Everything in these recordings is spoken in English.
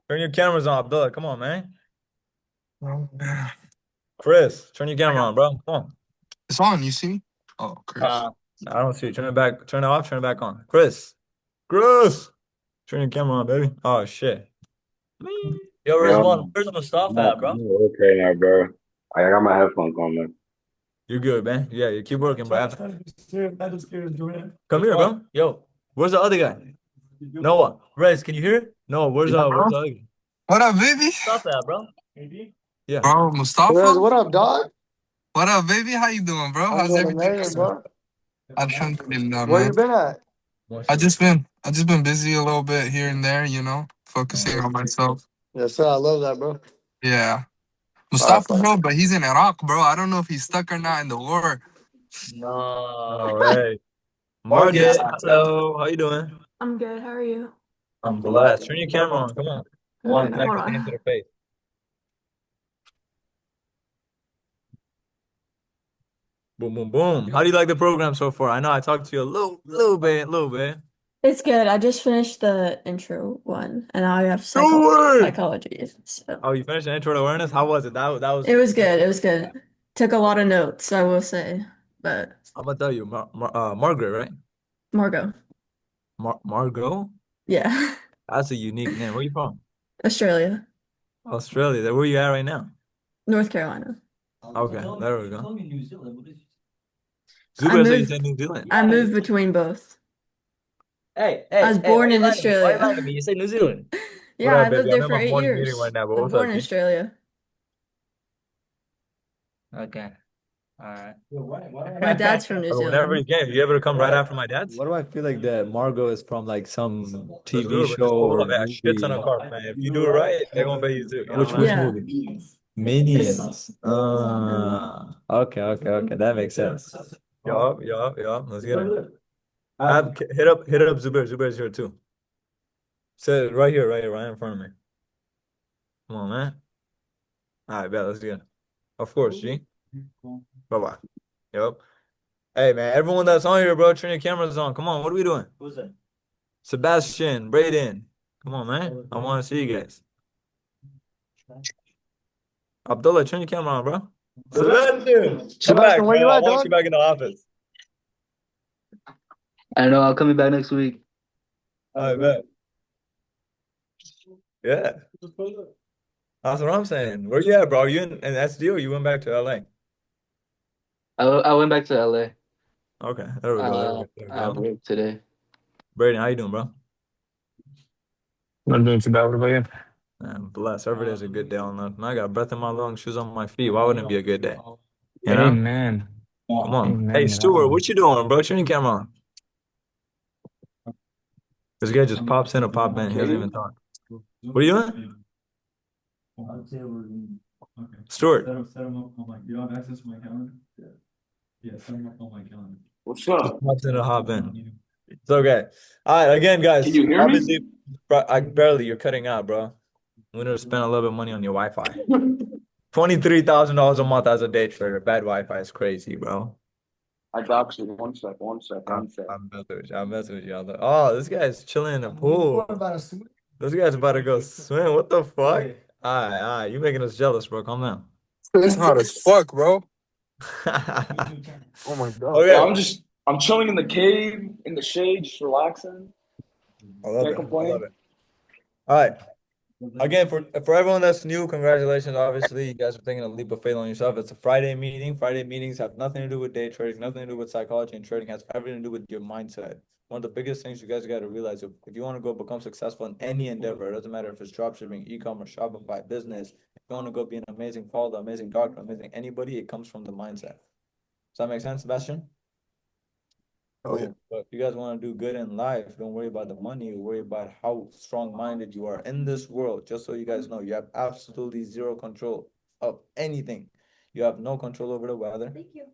Turn your cameras on, Abdullah. Come on, man. Oh, man. Chris, turn your camera on, bro. Come on. It's on, you see? Oh, Chris. Uh, I don't see it. Turn it back. Turn it off. Turn it back on. Chris. Chris. Turn your camera on, baby. Oh shit. Yo, Yeah, Rizwan, where's Mustafa at, bro? I'm at work right now, bro. I got my headphones on, man. You're good, man. Yeah, you keep working, bro. Come here, bro. Yo, where's the other guy? Noah. Rez, can you hear it? No, where's Yeah, where's bro. the other guy? What up, baby? Mustafa at, bro. Yeah. Bro, Mustafa? Perez, what up, dog? What up, baby? How you doing, bro? I'm How's doing everything amazing, going? bro. Alhamdulillah, Where man. you been at? I just been busy a little bit here and there, focusing on myself. Yes, sir. I love that, bro. Yeah. All right, Mustafa, bro, but he's in Iraq, bro. I don't know if he's stuck or not in the war. No. All right. Yeah. Margaret, hello. How you doing? I'm good. How are you? I'm blessed. Turn your camera on. Come on. One, Okay, connect hold your thing to on. the face. Boom, boom, boom. How do you like the program so far? I know I talked to you a little bit. It's good. I just finished the intro one, and now I have Do it! psychology. So Oh, you finished the intro to awareness? How was it? That was. it was good. It was good. Took a lot of notes, I will say. But I'm gonna tell you, Margaret, right? Margot, Margot. yeah, That's a unique name. Where you from? Australia, Australia. Where you at right now? North Carolina. Okay, there we go. I Zubair said you moved. said New Zealand. I moved between both. Hey, I hey, was hey, why born you in lying to me? Why you lying to Australia. me? You say New Zealand. What Yeah, I up, lived baby? I'm there in for my eight morning meeting right years. now, but I was what's born up, in G? Australia. Okay. All right. My dad's from New Whenever you Zealand. can, you able to come right after my dad's? Why do I feel like that Margot is from like some Let's TV do it, but show just pull or up at a shit ton movie? of cars, man. If you do it right, they're gonna pay you too. You know what Which I'm which saying? Yeah, movie? it's Minions. Okay. That makes sense. Yup. Let's get it. Hit up Zubair. Zubair's here too. Sit right in front of me. Come on, man. All right, bet. Let's get it. Of course, G. Bye bye. Yup. Hey, man. Everyone that's on here, bro, turn your cameras on. Come on. What are we doing? Who's that? Sebastian, Brayden. Come on, man. I want to see you guys. Abdullah, turn your camera on, bro. Sebastian, come back, Sebastian, where bro. you I at, want you dog? back in the office. I know. I'll coming back next week. I bet. Yeah. That's what I'm saying. Where you at, bro? You in SD or you went back to LA? I went back to LA. Okay, there we go. There we I have go. work today. Brayden, how you doing, bro? Not doing too bad. What about you? Man, bless. Every day's a good day on earth. Man, I got breath in my lungs, shoes on my feet. Why wouldn't it be a good day? You know? Amen. Come on. Hey, Amen to that Stuart, one. what you doing, bro? Turn your camera on. This guy just pops in or pop in. He doesn't even talk. What are you doing? Stuart. What's Just up? pops in and hop in. It's okay. All right, again, Can guys. you hear me? Obviously, I barely. You're cutting out, bro. We need to spend a little bit of money on your Wi-Fi. $23,000 a month as a day trader. Bad Wi-Fi is crazy, bro. I got you. One I'm, sec. I'm messing with you. I'm messing with you. Oh, this guy's chilling in the pool. This guy's about to go swim. What the fuck? All right. You making us jealous, bro. Calm down. It's hot as fuck, bro. Oh my god. Yeah, Okay. I'm chilling in the cave, in the shade, just relaxing. I love Can't it. I love complain. it. All right. Again, for everyone that's new, congratulations. Obviously, you guys are taking a leap of faith on yourself. It's a Friday meeting. Friday meetings have nothing to do with day trading, nothing to do with psychology, and trading has everything to do with your mindset. One of the biggest things you guys got to realize if you want to go become successful in any endeavor, it doesn't matter if it's dropshipping, e-commerce, Shopify, business. If you want to go be an amazing father, amazing doctor, amazing anybody, it comes from the mindset. Does that make sense, Sebastian? Oh yeah. But if you guys want to do good in life, don't worry about the money. Worry about how strong-minded you are in this world. Just so you guys know, you have absolutely zero control of anything. You have no control over the weather. Thank you.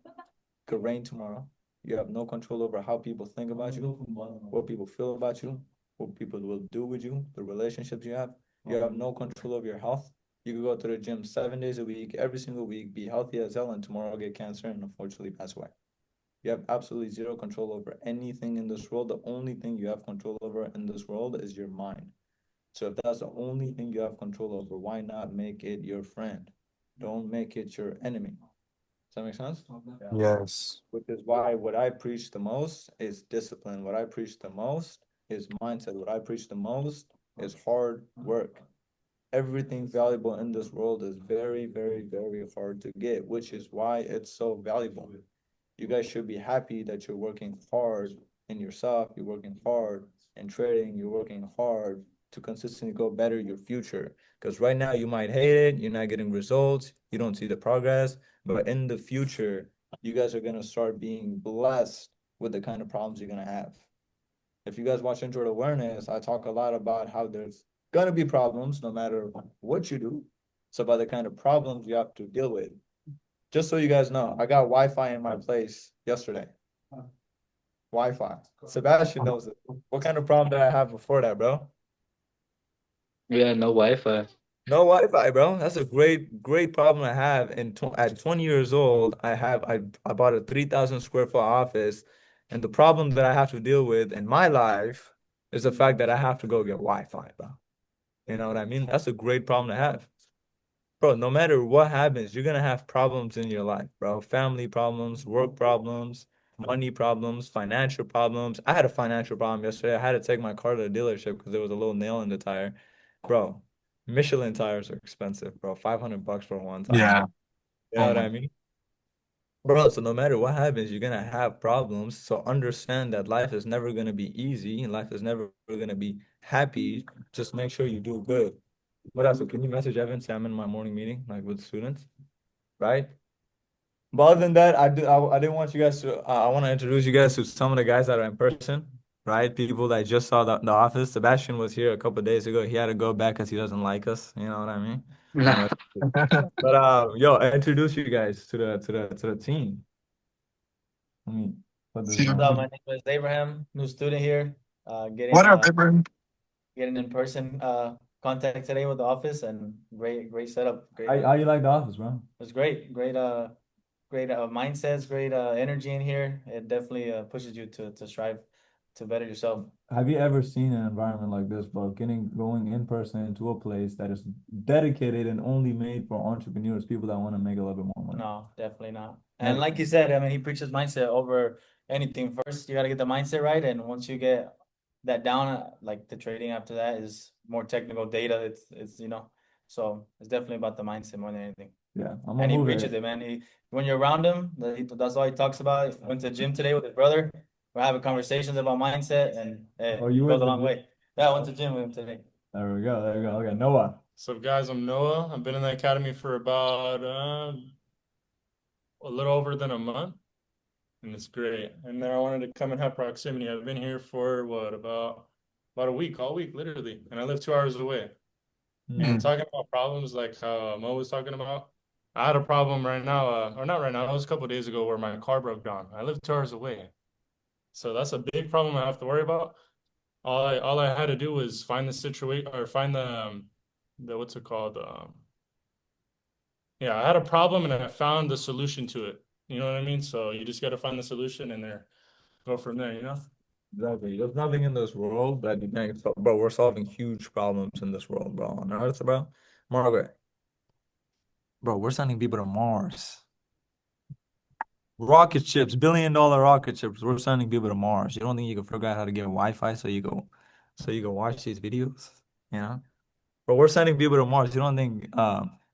Could rain tomorrow. You have no control over how people think about you, what people feel about you, what people will do with you, the relationships you have. You have no control over your health. You could go to the gym 7 days a week, every single week, be healthy as hell, and tomorrow get cancer and unfortunately pass away. You have absolutely zero control over anything in this world. The only thing you have control over in this world is your mind. So if that's the only thing you have control over, why not make it your friend? Don't make it your enemy. Does that make sense? Yes. Which is why what I preach the most is discipline. What I preach the most is mindset. What I preach the most is hard work. Everything valuable in this world is very, very, very hard to get, which is why it's so valuable. You guys should be happy that you're working hard in yourself, you're working hard in trading, you're working hard to consistently go better your future. Because right now you might hate it, you're not getting results, you don't see the progress, but in the future, you guys are gonna start being blessed with the kind of problems you're gonna have. If you guys watch Intro to Awareness, I talk a lot about how there's gonna be problems no matter what you do. It's about the kind of problems you have to deal with. Just so you guys know, I got Wi-Fi in my place yesterday. Wi-Fi. Sebastian knows it. What kind of problem did I have before that, bro? Yeah, no Wi-Fi. No Wi-Fi, bro. That's a great problem I have. And at 20 years old, I bought a 3,000 square foot office, and the problem that I have to deal with in my life is the fact that I have to go get Wi-Fi, bro. You know what I mean? That's a great problem to have. Bro, no matter what happens, you're gonna have problems in your life, bro. Family problems, work problems, money problems, financial problems. I had a financial problem yesterday. I had to take my car to the dealership because there was a little nail in the tire. Bro, Michelin tires are expensive, bro. $500 for one tire. Yeah. You know Oh what my. I mean? Bro, so no matter what happens, you're gonna have problems. So understand that life is never gonna be easy and life is never gonna be happy. Just make sure you do good. What else? Can you message Evan? Say I'm in my morning meeting, like with students, right? But other than that, I didn't want you guys to. I want to introduce you guys to some of the guys that are in person, right? People that just saw the office. Sebastian was here a couple of days ago. He had to go back because he doesn't like us. You know what I mean? You know. But yo, I introduce you guys to the team. Let me put this See you. What's up? on. My name is Abraham, new student here. What up, Abraham? Getting in person contact today with the office and great setup. Great. How you like the office, bro? It was great mindsets, great energy in here. It definitely pushes you to strive to better yourself. Have you ever seen an environment like this, bro? Going in person into a place that is dedicated and only made for entrepreneurs, people that want to make a little bit more money. No, definitely not. Never. And like you said, I mean, he preaches mindset over anything. First, you got to get the mindset right, and once you get that down, like the trading after that is more technical data. It's so it's definitely about the mindset more than anything. Yeah, I'm And gonna he move preaches it. it, man. When you're around him, that's all he talks about. He went to the gym today with his brother. We're having conversations about mindset, and Oh, it you goes went a to long the way. Yeah, I went to the gym with him today. There we go. There we go. Okay, Noah. So guys, I'm Noah. I've been in the academy for about a little over than a month, and it's great. And then I wanted to come and have proximity. I've been here for what, about a week, all week, literally, and I live 2 hours away. And talking about problems like how Mo was talking about, I had a problem right now, or not right now, it was a couple of days ago where my car broke down. I live 2 hours away. So that's a big problem I have to worry about. All I had to do was find the situation or find the what's it called? Yeah, I had a problem and I found the solution to it. You know what I mean? So you just got to find the solution and there go from there, you know? Exactly. There's nothing in this world that you can't solve, bro. We're solving huge problems in this world, bro. On Earth, bro. Margaret, bro, we're sending people to Mars. Rocket ships, $1 billion rocket ships. We're sending people to Mars. You don't think you can figure out how to get Wi-Fi so you can watch these videos? You know? Bro, we're sending people to Mars. You don't think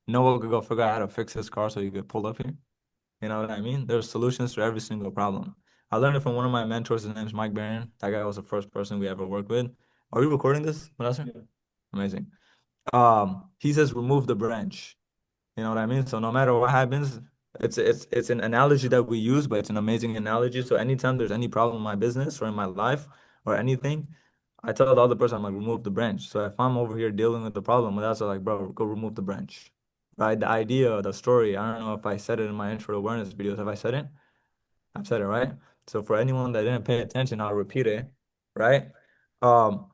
Noah could go figure out how to fix his car so you could pull up here? You know what I mean? There's solutions to every single problem. I learned it from one of my mentors. His name's Mike Barron. That guy was the first person we ever worked with. Are we recording this, Vanessa? Yeah. Amazing. He says remove the branch. You know what I mean? So no matter what happens, it's an analogy that we use, but it's an amazing analogy. So anytime there's any problem in my business or in my life or anything, I tell the other person, I'm like, remove the branch. So if I'm over here dealing with the problem, that's like, bro, go remove the branch. Right? The idea, the story, I don't know if I said it in my intro awareness videos. Have I said it? I've said it, right? So for anyone that didn't pay attention, I'll repeat it, right? Um,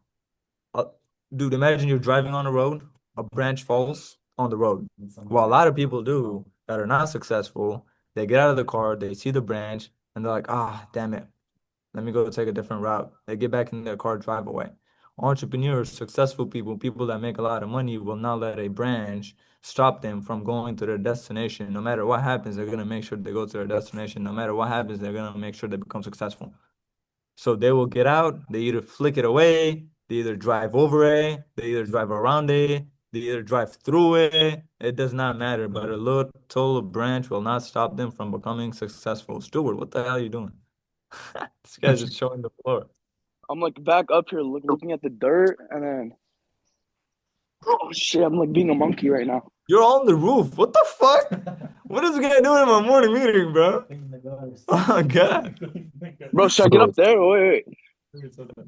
uh, Dude, imagine you're driving on the road, a branch falls on the road. Well, a lot of people do that are not successful. They get out of the car, they see the branch, and they're like, ah, damn it. Let me go take a different route. They get back in their car, drive away. Entrepreneurs, successful people, people that make a lot of money will not let a branch stop them from going to their destination. No matter what happens, they're gonna make sure they go to their destination. No matter what happens, they're gonna make sure they become successful. So they will get out, they either flick it away, they either drive over it, they either drive around it, they either drive through it. It does not matter, but a little branch will not stop them from becoming successful. Stuart, what the hell are you doing? This guy's just showing the floor. I'm like back up here looking at the dirt, and then oh shit, I'm like being a monkey right now. You're on the roof. What the fuck? What is this guy doing in my morning meeting, bro? Oh God. Bro, should I get up there? Wait.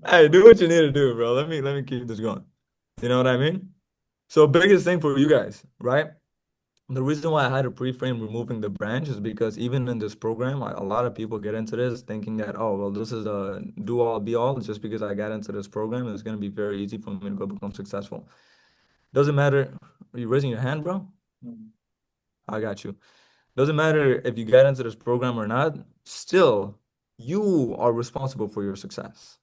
Hey, do what you need to do, bro. Let me keep this going. You know what I mean? So biggest thing for you guys, right? The reason why I had to pre-frame removing the branch is because even in this program, a lot of people get into this thinking that, oh, well, this is a do all be all. Just because I got into this program, it's gonna be very easy for me to go become successful. Doesn't matter. Are you raising your hand, bro? I got you. Doesn't matter if you get into this program or not, still, you are responsible for your success.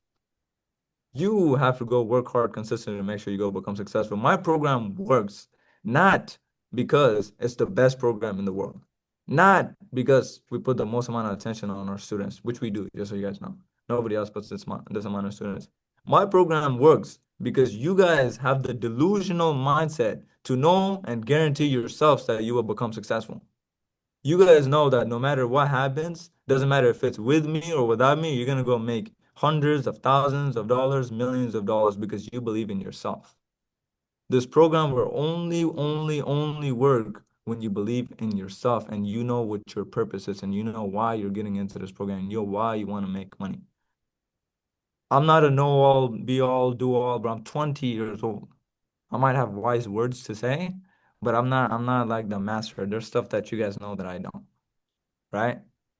You have to go work hard consistently to make sure you go become successful. My program works not because it's the best program in the world, not because we put the most amount of attention on our students, which we do, just so you guys know. Nobody else puts this amount of students. My program works because you guys have the delusional mindset to know and guarantee yourselves that you will become successful. You guys know that no matter what happens, doesn't matter if it's with me or without me, you're gonna go make hundreds of thousands of dollars, millions of dollars because you believe in yourself. This program will only work when you believe in yourself and you know what your purpose is and you know why you're getting into this program and you know why you want to make money. I'm not a know-all, be-all, do-all, but I'm 20 years old. I might have wise words to say, but I'm not like the master. There's stuff that you guys know that I don't, right?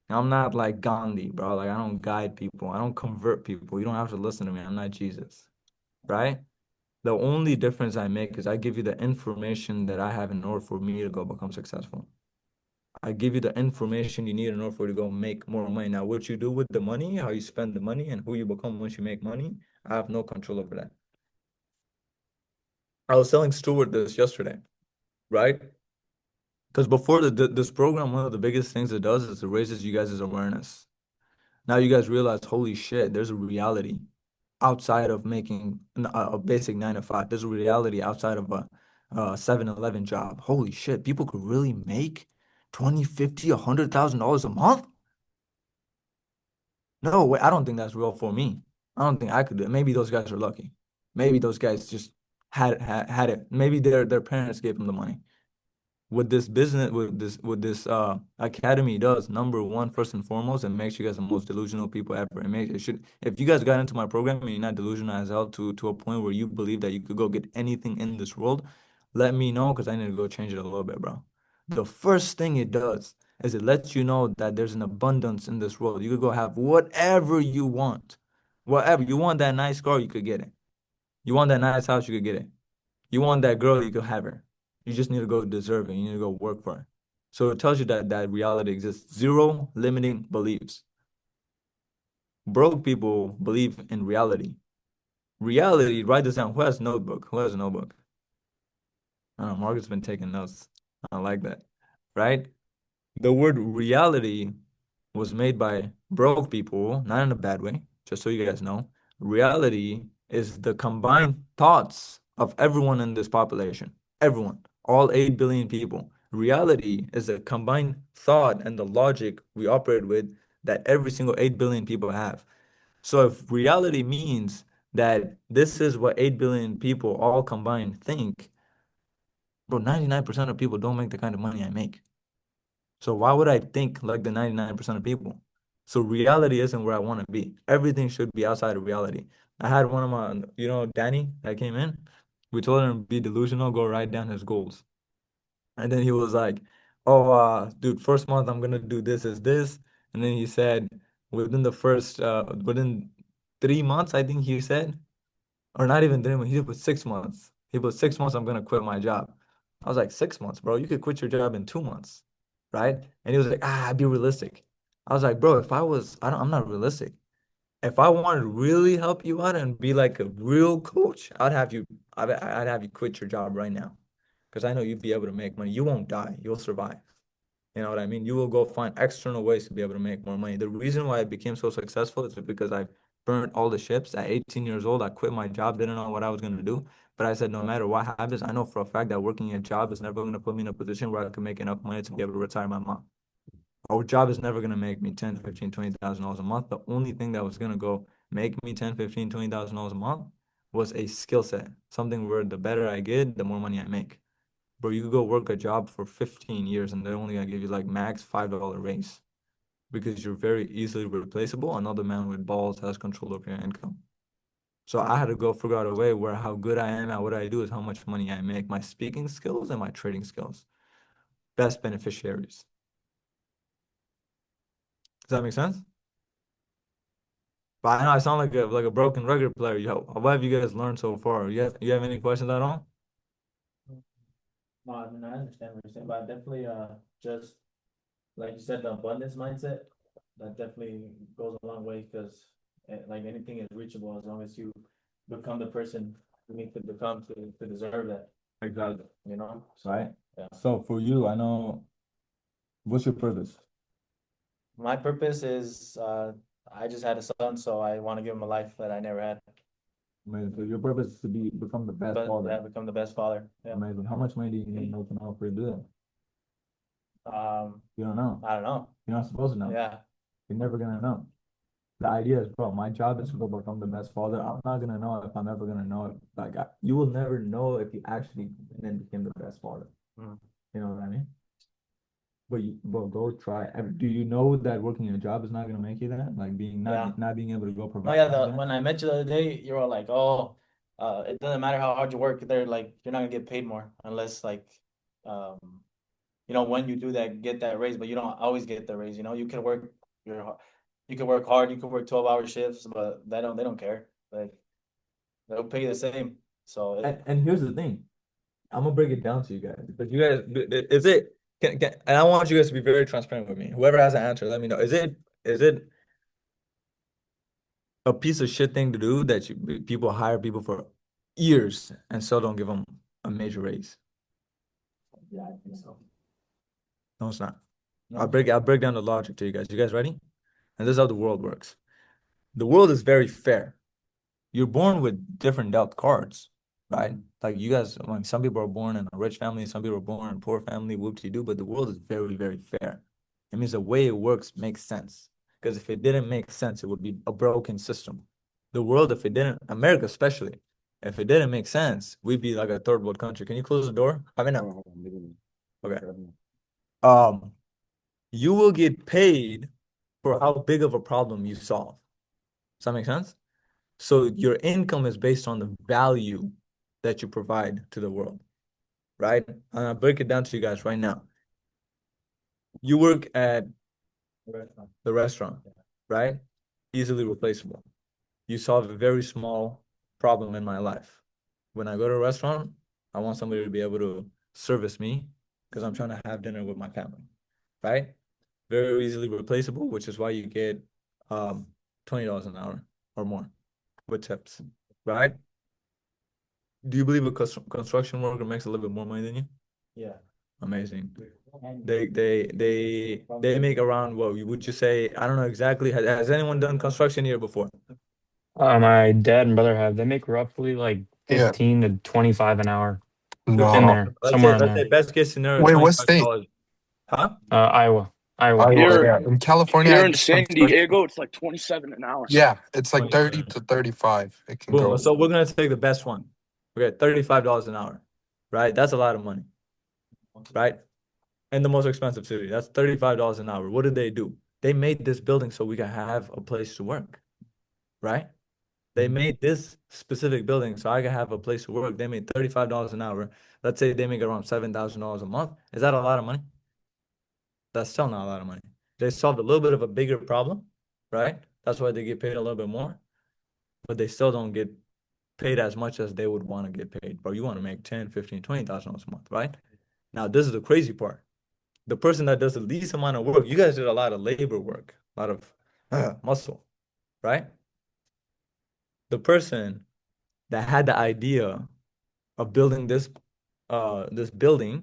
I'm not like Gandhi, bro. Like I don't guide people. I don't convert people. You don't have to listen to me. I'm not Jesus, right? The only difference I make is I give you the information that I have in order for me to go become successful. I give you the information you need in order for you to go make more money. Now, what you do with the money, how you spend the money, and who you become once you make money, I have no control over that. I was telling Stuart this yesterday, right? Because before this program, one of the biggest things it does is it raises you guys' awareness. Now you guys realize, holy shit, there's a reality outside of making a basic 9 to 5. There's a reality outside of a 7-Eleven job. Holy shit, people could really make 20, 50, $100,000 a month? No way, I don't think that's real for me. I don't think I could do it. Maybe those guys are lucky. Maybe those guys just had it. Maybe their parents gave them the money. What this business, what this academy does, number one, first and foremost, it makes you guys the most delusional people ever. It should, if you guys got into my program and you're not delusional as hell to a point where you believe that you could go get anything in this world, let me know because I need to go change it a little bit, bro. The first thing it does is it lets you know that there's an abundance in this world. You could go have whatever you want. Whatever. You want that nice car, you could get it. You want that nice house, you could get it. You want that girl, you could have her. You just need to go deserve it. You need to go work for it. So it tells you that reality exists. Zero limiting beliefs. Broke people believe in reality. Reality, write this down. Who has a notebook? Who has a notebook? I don't know, Marcus has been taking notes. I like that. Right? The word reality was made by broke people, not in a bad way, just so you guys know. Reality is the combined thoughts of everyone in this population. Everyone, all 8 billion people. Reality is the combined thought and the logic we operate with that every single 8 billion people have. So if reality means that this is what 8 billion people all combined think, bro, 99% of people don't make the kind of money I make. So why would I think like the 99% of people? So reality isn't where I want to be. Everything should be outside of reality. I had one of my, Danny that came in. We told him be delusional, go write down his goals. And then he was like, oh, dude, first month I'm gonna do this is this. And then he said within 3 months, I think he said, or not even 3 months, he put 6 months. He put 6 months, I'm gonna quit my job. I was like, 6 months, bro, you could quit your job in 2 months, right? And he was like, be realistic. I was like, bro, I'm not realistic. if I wanted to really help you out and be like a real coach, I'd have you quit your job right now. Because I know you'd be able to make money. You won't die, you'll survive. You know what I mean? You will go find external ways to be able to make more money. The reason why I became so successful is because I burned all the ships. At 18 years old, I quit my job, didn't know what I was going to do. But I said, no matter what happens, I know for a fact that working a job is never going to put me in a position where I can make enough money to be able to retire my mom. Our job is never going to make me 10, 15, $20,000 a month. The only thing that was going to go make me 10, 15, $20,000 a month was a skill set. Something where the better I get, the more money I make. Bro, you could go work a job for 15 years and they're only gonna give you like max $5 raise because you're very easily replaceable. Another man with balls has control over your income. So I had to go figure out a way where how good I am at what I do is how much money I make. My speaking skills and my trading skills. Best beneficiaries. Does that make sense? But I know I sound like a broken record player. Yo, what have you guys learned so far? You have any questions at all? No, I mean, I understand what you're saying, but definitely, just like you said, the abundance mindset, that definitely goes a long way because like anything is reachable as long as you become the person you need to become to deserve that, Exactly. you know? Right? Yeah. So for you, I know, what's your purpose? My purpose is, I just had a son, so I want to give him a life that I never had, Amazing. So your purpose is to become the best but father. yeah, become the best father. Yeah. Amazing. How much money do you need to know for you to do that? You don't know. I don't know. You're not supposed to know. Yeah. You're never gonna know. The idea is, bro, my job is to go become the best father. I'm not gonna know if I'm ever gonna know it. Like, you will never know if you actually then became the best father. Mm. You know what I mean? But go try. Do you know that working a job is not gonna make you that? Like not being able to go No, provide. yeah, when I met you the other day, you were like, oh, it doesn't matter how hard you work, they're like, you're not gonna get paid more unless like, um, when you do that, get that raise, but you don't always get the raise, you can work you can work hard, you can work 12-hour shifts, but they don't care. Like, they'll pay you the same. So And here's the thing, I'm gonna break it down to you guys. But you guys, is it? And I want you guys to be very transparent with me. Whoever has an answer, let me know. Is it a piece of shit thing to do that people hire people for years and still don't give them a major raise? yeah, I think so. No, it's not. No? I'll break down the logic to you guys. You guys ready? And this is how the world works. The world is very fair. You're born with different dealt cards, right? Like you guys, like some people are born in a rich family, some people are born in a poor family, whoop-de-doo, but the world is very, very fair. It means the way it works makes sense. Because if it didn't make sense, it would be a broken system. The world, if it didn't, America especially, if it didn't make sense, we'd be like a third world country. Can you close the door? I mean, no. Okay. You will get paid for how big of a problem you solve. Does that make sense? So your income is based on the value that you provide to the world, right? And I'll break it down to you guys right now. You work at the restaurant, right? Easily replaceable. You solve a very small problem in my life. When I go to a restaurant, I want somebody to be able to service me because I'm trying to have dinner with my family, right? Very easily replaceable, which is why you get $20 an hour or more with tips, right? Do you believe a construction worker makes a little bit more money than you? Yeah. Amazing. They make around what would you say? I don't know exactly. Has anyone done construction here before? My dad and brother have. They make roughly like Yeah. 15 to 25 an hour. In No. there, somewhere in Let's say there. best case scenario, Wait, what state? $25. Huh? Iowa. Here- Yeah. In California, Here I in did San construction. Diego, it's like 27 an hour. Yeah, it's like 30 to 35. It can Boom. go. So we're gonna take the best one. Okay, $35 an hour, right? That's a lot of money, right? In the most expensive city, that's $35 an hour. What did they do? They made this building so we can have a place to work, right? They made this specific building so I can have a place to work. They made $35 an hour. Let's say they make around $7,000 a month. Is that a lot of money? That's still not a lot of money. They solved a little bit of a bigger problem, right? That's why they get paid a little bit more, but they still don't get paid as much as they would want to get paid. Bro, you want to make 10, 15, $20,000 a month, right? Now, this is the crazy part. The person that does the least amount of work, you guys did a lot of labor work, a lot of muscle, right? the person that had the idea of building this building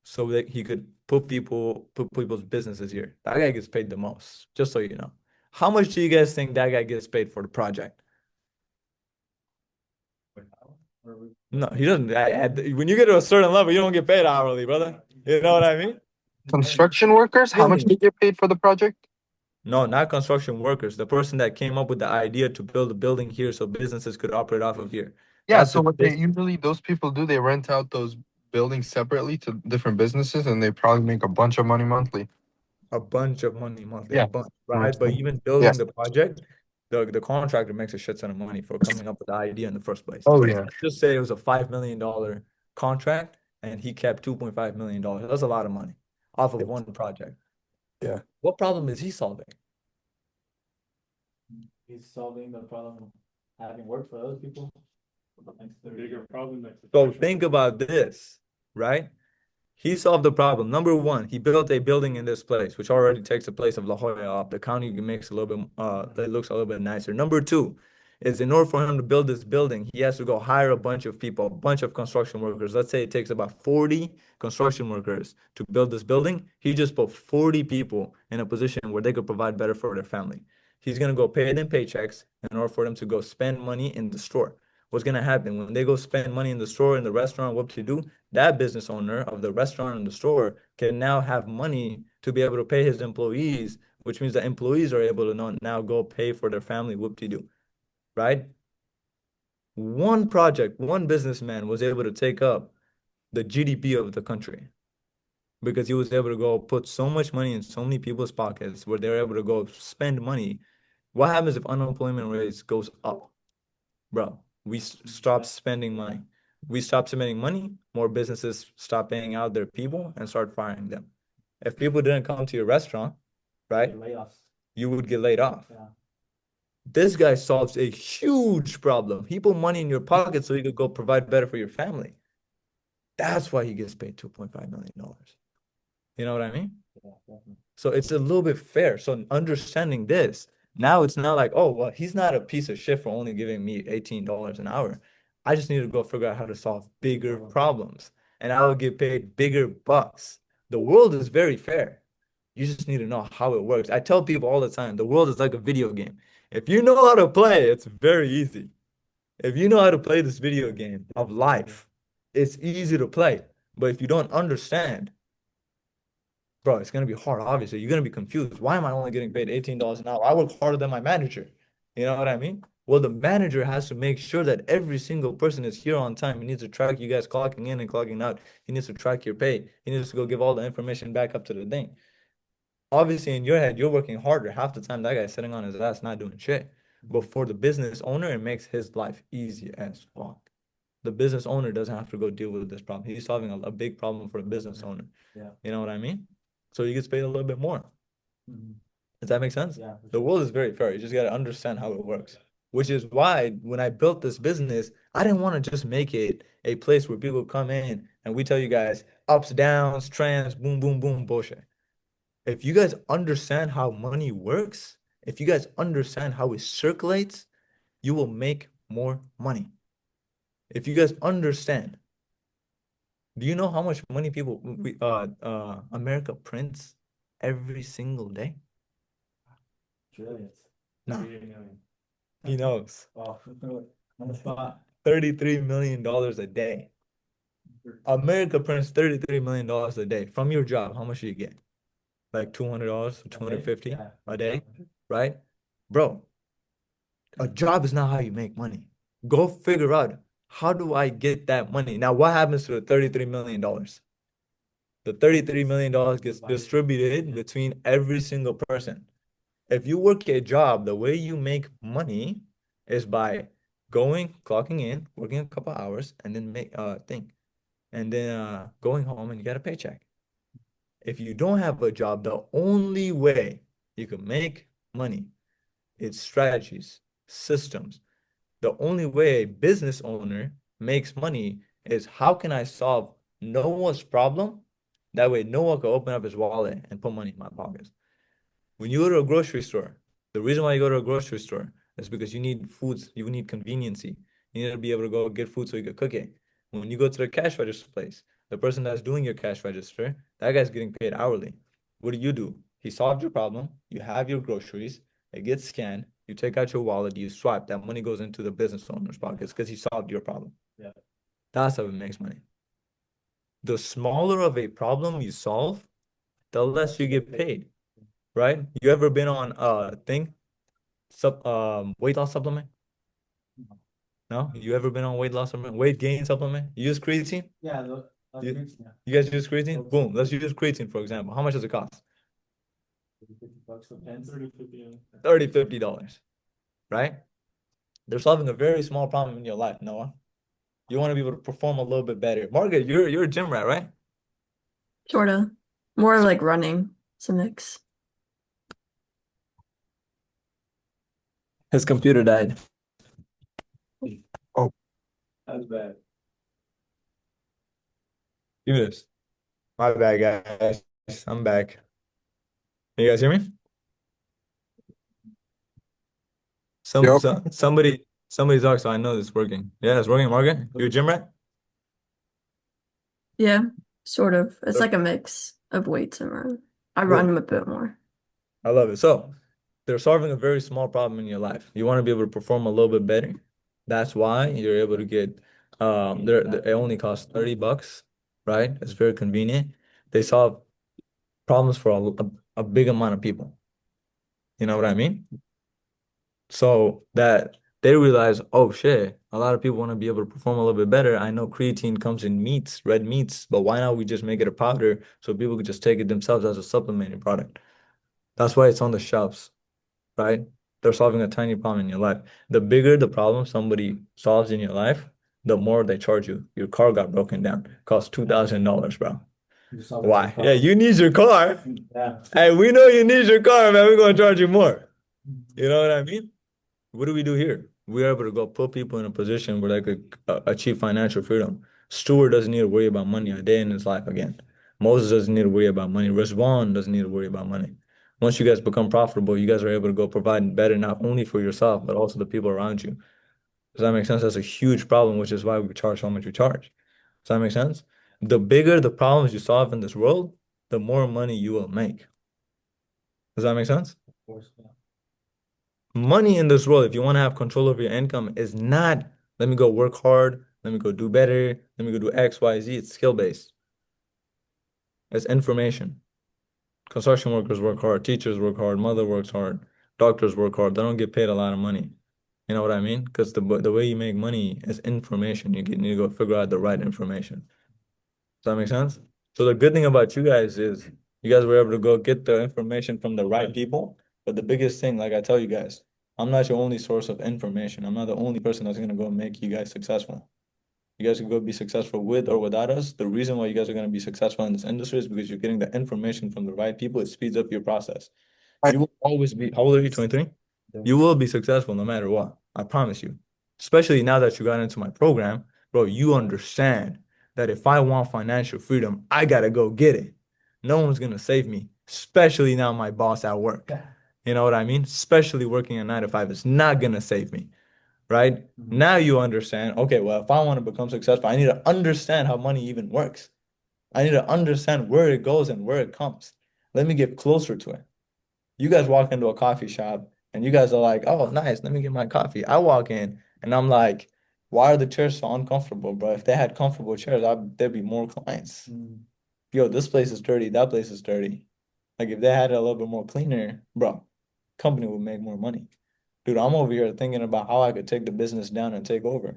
so that he could put people's businesses here. That guy gets paid the most, just so you know. How much do you guys think that guy gets paid for the project? No, he doesn't. When you get to a certain level, you don't get paid hourly, brother. You know what I mean? Construction workers, how much do you get paid for the project? No, not construction workers. The person that came up with the idea to build a building here so businesses could operate off of here. Yeah, That's so the what they bus- usually those people do, they rent out those buildings separately to different businesses and they probably make a bunch of money monthly. a bunch of money monthly, Yeah. a bunch, right? But even building the project, the contractor makes a shit ton of money for coming up with the idea in the first place. Oh yeah. Let's just say it was a $5 million contract and he kept $2.5 million. That's a lot of money off of one project. Yeah. What problem is he solving? He's solving the problem of having work for other people. The bigger problem that. So think about this, right? He solved the problem. Number one, he built a building in this place, which already takes the place of La Jolla up. The county makes a little bit, it looks a little bit nicer. Number two is in order for him to build this building, he has to go hire a bunch of people, a bunch of construction workers. Let's say it takes about 40 construction workers to build this building. He just put 40 people in a position where they could provide better for their family. He's gonna go pay them paychecks in order for them to go spend money in the store. What's gonna happen when they go spend money in the store, in the restaurant, what to do? That business owner of the restaurant and the store can now have money to be able to pay his employees, which means the employees are able to now go pay for their family, whoop-de-doo, right? One project, one businessman was able to take up the GDP of the country because he was able to go put so much money in so many people's pockets where they're able to go spend money. What happens if unemployment rates goes up? Bro, we stop spending money. We stop spending money, more businesses stop paying out their people and start firing them. If people didn't come to your restaurant, right, Layoffs. you would get laid off. Yeah. This guy solves a huge problem. He put money in your pocket so you could go provide better for your family. That's why he gets paid $2.5 million. You know what I mean? Yeah, definitely. So it's a little bit fair. So understanding this, now it's not like, oh, well, he's not a piece of shit for only giving me $18 an hour. I just need to go figure out how to solve bigger problems and I will get paid bigger bucks. The world is very fair. You just need to know how it works. I tell people all the time, the world is like a video game. If you know how to play, it's very easy. If you know how to play this video game of life, it's easy to play. But if you don't understand, bro, it's gonna be hard. Obviously, you're gonna be confused. Why am I only getting paid $18 an hour? I work harder than my manager. You know what I mean? Well, the manager has to make sure that every single person is here on time. He needs to track you guys clocking in and clocking out. He needs to track your pay. He needs to go give all the information back up to the thing. Obviously, in your head, you're working harder. Half the time, that guy's sitting on his ass, not doing shit. But for the business owner, it makes his life easy as fuck. The business owner doesn't have to go deal with this problem. He's solving a big problem for the business owner. Yeah. You know what I mean? So he gets paid a little bit more. Mhm. Does that make sense? Yeah. The world is very fair. You just got to understand how it works. Which is why when I built this business, I didn't want to just make it a place where people come in and we tell you guys ups, downs, trends, boom, boom, boom, bullshit. If you guys understand how money works, if you guys understand how it circulates, you will make more money. If you guys understand, do you know how much money America prints every single day? Trillions. No, 38 million. he knows. Oh, on the spot. $33 million a day. America prints $33 million a day. From your job, how much do you get? Like $200, $250 Yeah. a day, right? Bro, a job is not how you make money. Go figure out, how do I get that money? Now, what happens to the $33 million? The $33 million gets distributed between every single person. If you work a job, the way you make money is by going, clocking in, working a couple hours, and then going home and you get a paycheck. If you don't have a job, the only way you can make money is strategies, systems. The only way a business owner makes money is how can I solve Noah's problem? That way Noah can open up his wallet and put money in my pockets. When you go to a grocery store, the reason why you go to a grocery store, It's because you need foods, you need conveniency. You need to be able to go get food so you can cook it. When you go to the cash register place, the person that's doing your cash register, that guy's getting paid hourly. What do? He solved your problem. You have your groceries. It gets scanned. You take out your wallet. You swipe. That money goes into the business owner's pockets because he solved your problem. Yeah. That's how it makes money. The smaller of a problem you solve, the less you get paid, right? You ever been on a thing, weight loss supplement? No? You ever been on weight loss supplement, weight gain supplement? You use creatine? Yeah, You- You guys use creatine? Boom. Let's use creatine, for example. How much does it cost? $50 for 10. 30, 50, $30, $50, right? They're solving a very small problem in your life, Noah. You want to be able to perform a little bit better. Margaret, you're a gym rat, right? Sorta. More like running. It's a mix. His computer died. That's bad. Give me this. My bad, guys. I'm back. You guys hear me? Yep. Somebody talk so I know it's working. Yeah, it's working, Margaret. You a gym rat? Yeah, sort of. It's Sure. like a mix of weights and run. I Cool. run a bit more. I love it. So they're solving a very small problem in your life. You want to be able to perform a little bit better. That's why you're able to get it only costs $30, right? It's very convenient. They solve problems for a big amount of people. You know what I mean? So that they realize, oh shit, a lot of people want to be able to perform a little bit better. I know creatine comes in meats, red meats, but why not we just make it a powder so people could just take it themselves as a supplementing product? That's why it's on the shelves, right? They're solving a tiny problem in your life. The bigger the problem somebody solves in your life, the more they charge you. Your car got broken down, cost $2,000, bro. Why? Yeah, you need your car. Yeah. Hey, we know you need your car, man. We're gonna charge you more. You know what I mean? What do we do here? We're able to go put people in a position where they could achieve financial freedom. Stuart doesn't need to worry about money a day in his life again. Moses doesn't need to worry about money. Rizwan doesn't need to worry about money. Once you guys become profitable, you guys are able to go provide better not only for yourself, but also the people around you. Does that make sense? That's a huge problem, which is why we charge how much we charge. Does that make sense? The bigger the problems you solve in this world, the more money you will make. Does that make sense? Of course, yeah. Money in this world, if you want to have control over your income, is not let me go work hard, let me go do better, let me go do X, Y, Z. It's skill based. It's information. Construction workers work hard, teachers work hard, mother works hard, doctors work hard. They don't get paid a lot of money. You know what I mean? Because the way you make money is information. You need to go figure out the right information. Does that make sense? So the good thing about you guys is you guys were able to go get the information from the right people. But the biggest thing, like I tell you guys, I'm not your only source of information. I'm not the only person that's gonna go make you guys successful. You guys can go be successful with or without us. The reason why you guys are gonna be successful in this industry is because you're getting the information from the right people. It speeds up your process. You will always be, how old are you, 23? You will be successful no matter what. I promise you. Especially now that you got into my program, bro, you understand that if I want financial freedom, I gotta go get it. No one's gonna save me, especially now my boss at work. You know what I mean? Especially working a 9 to 5 is not gonna save me, right? Now you understand, okay, well, if I want to become successful, I need to understand how money even works. I need to understand where it goes and where it comes. Let me get closer to it. You guys walk into a coffee shop and you guys are like, oh, nice, let me get my coffee. I walk in and I'm like, why are the chairs so uncomfortable, bro? If they had comfortable chairs, there'd be more clients. Yo, this place is dirty, that place is dirty. Like if they had it a little bit more cleaner, bro, company would make more money. Dude, I'm over here thinking about how I could take the business down and take over.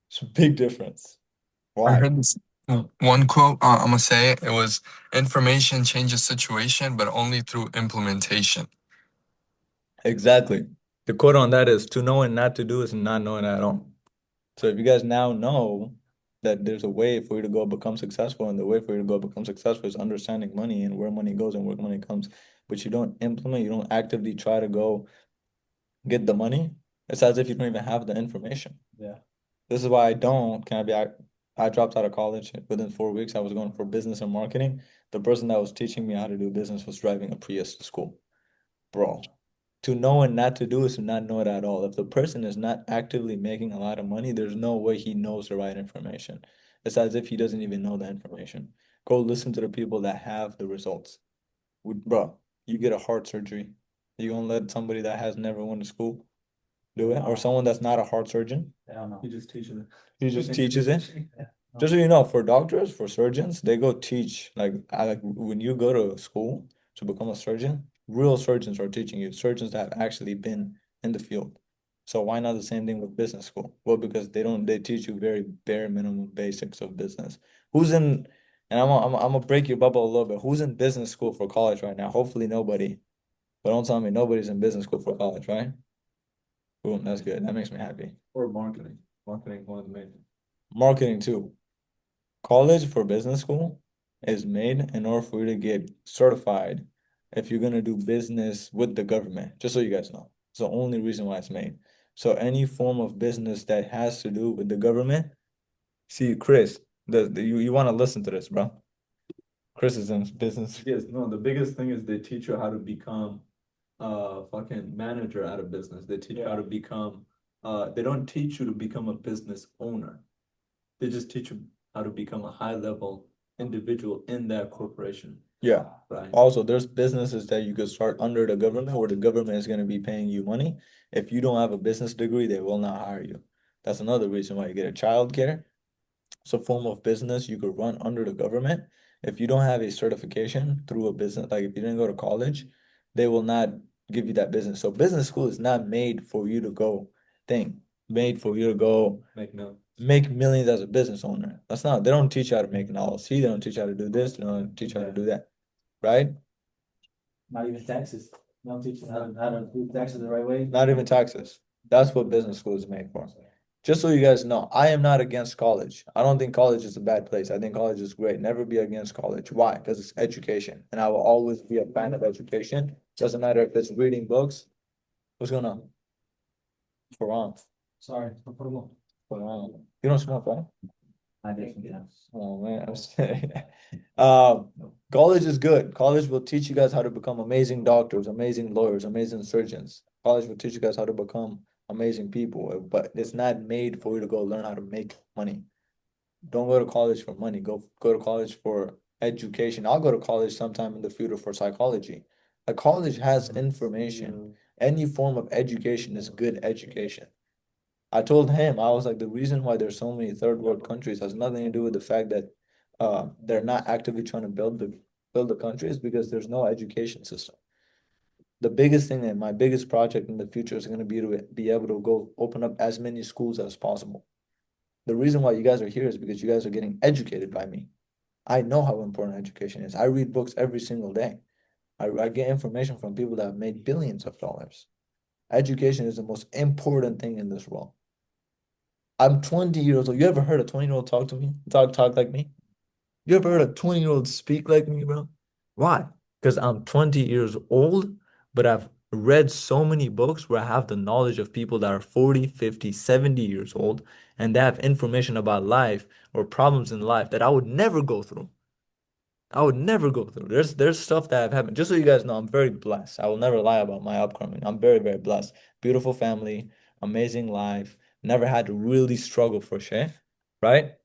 It's a big difference. I Why? heard this one quote. I'm gonna say it. It was information changes situation, but only through implementation. Exactly. The quote on that is to know and not to do is not knowing at all. So if you guys now know that there's a way for you to go become successful, and the way for you to go become successful is understanding money and where money goes and where money comes, but you don't implement, you don't actively try to go get the money, it's as if you don't even have the information. Yeah. This is why I dropped out of college. Within 4 weeks, I was going for business and marketing. The person that was teaching me how to do business was driving a Prius to school. Bro, To know and not to do is to not know it at all. If the person is not actively making a lot of money, there's no way he knows the right information. It's as if he doesn't even know the information. Go listen to the people that have the results. Bro, you get a heart surgery. You gonna let somebody that has never went to school do it? Or someone that's not a heart surgeon? I don't know. He just teaches it. He just teaches it? Yeah. Just so you know, for doctors, for surgeons, they go teach. Like when you go to school to become a surgeon, real surgeons are teaching you, surgeons that have actually been in the field. So why not the same thing with business school? Well, because they teach you very bare minimum basics of business. Who's in, and I'm gonna break your bubble a little bit. Who's in business school for college right now? Hopefully nobody. But don't tell me nobody's in business school for college, right? Boom, that's good. That makes me happy. Or marketing. Marketing is one of the main. Marketing too. College for business school is made in order for you to get certified if you're gonna do business with the government, just so you guys know. It's the only reason why it's made. So any form of business that has to do with the government, see, Chris, you wanna listen to this, bro. Chris is in business. Yes, no, the biggest thing is they teach you how to become a fucking manager out of business. They teach you how to become, they don't teach you to become a business owner. They just teach you how to become a high level individual in that corporation, Yeah. right? Also, there's businesses that you could start under the government where the government is going to be paying you money. If you don't have a business degree, they will not hire you. That's another reason why you get a child care. It's a form of business you could run under the government. If you don't have a certification through a business, like if you didn't go to college, they will not give you that business. So business school is not made for you to go made for you to go Make no. make millions as a business owner. That's not, they don't teach you how to make an LLC, they don't teach you how to do this, they don't teach you how to do that, right? Not even taxes. Don't teach you how to do taxes the right way. Not even taxes. That's what business school is made for. Just so you guys know, I am not against college. I don't think college is a bad place. I think college is great. Never be against college. Why? Because it's education. And I will always be a fan of education. Doesn't matter if it's reading books. What's going on? Quran. Sorry, no problem. Quran. You don't smoke, right? I definitely do. Oh man, I'm just kidding. College is good. College will teach you guys how to become amazing doctors, amazing lawyers, amazing surgeons. College will teach you guys how to become amazing people, but it's not made for you to go learn how to make money. Don't go to college for money. Go to college for education. I'll go to college sometime in the future for psychology. A college has information. Any form of education is good education. I told him, I was like, the reason why there's so many third world countries has nothing to do with the fact that they're not actively trying to build the country, is because there's no education system. The biggest thing and my biggest project in the future is going to be able to go open up as many schools as possible. The reason why you guys are here is because you guys are getting educated by me. I know how important education is. I read books every single day. I get information from people that have made billions of dollars. Education is the most important thing in this world. I'm 20 years old. You ever heard a 20-year-old talk to me? Talk like me? You ever heard a 20-year-old speak like me, bro? Why? Because I'm 20 years old, but I've read so many books where I have the knowledge of people that are 40, 50, 70 years old, and they have information about life or problems in life that I would never go through. I would never go through. There's stuff that have happened. Just so you guys know, I'm very blessed. I will never lie about my upcoming. I'm very, very blessed. Beautiful family, amazing life. Never had to really struggle for shit, right?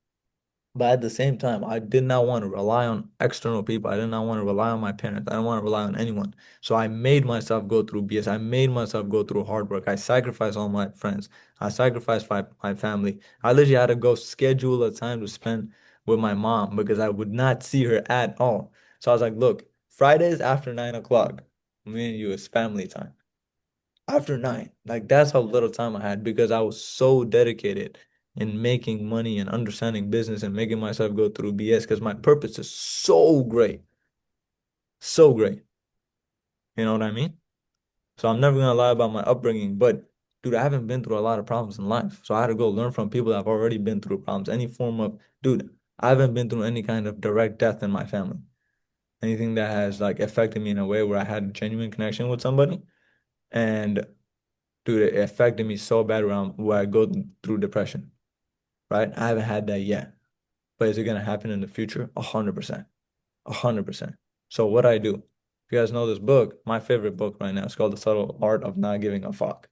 But at the same time, I did not want to rely on external people. I did not want to rely on my parents. I didn't want to rely on anyone. So I made myself go through BS. I made myself go through hard work. I sacrificed all my friends. I sacrificed my family. I literally had to go schedule a time to spend with my mom because I would not see her at all. So I was like, look, Fridays after 9 o'clock, me and you is family time. After 9, like that's how little time I had because I was so dedicated in making money and understanding business and making myself go through BS because my purpose is so great. So great. You know what I mean? So I'm never gonna lie about my upbringing, but dude, I haven't been through a lot of problems in life. So I had to go learn from people that have already been through problems. Any form of, dude, I haven't been through any kind of direct death in my family. Anything that has like affected me in a way where I had a genuine connection with somebody. And dude, it affected me so bad where I go through depression. Right? I haven't had that yet. But is it gonna happen in the future? 100%. 100%. So what I do, you guys know this book, my favorite book right now, it's called The Subtle Art of Not Giving a Fuck.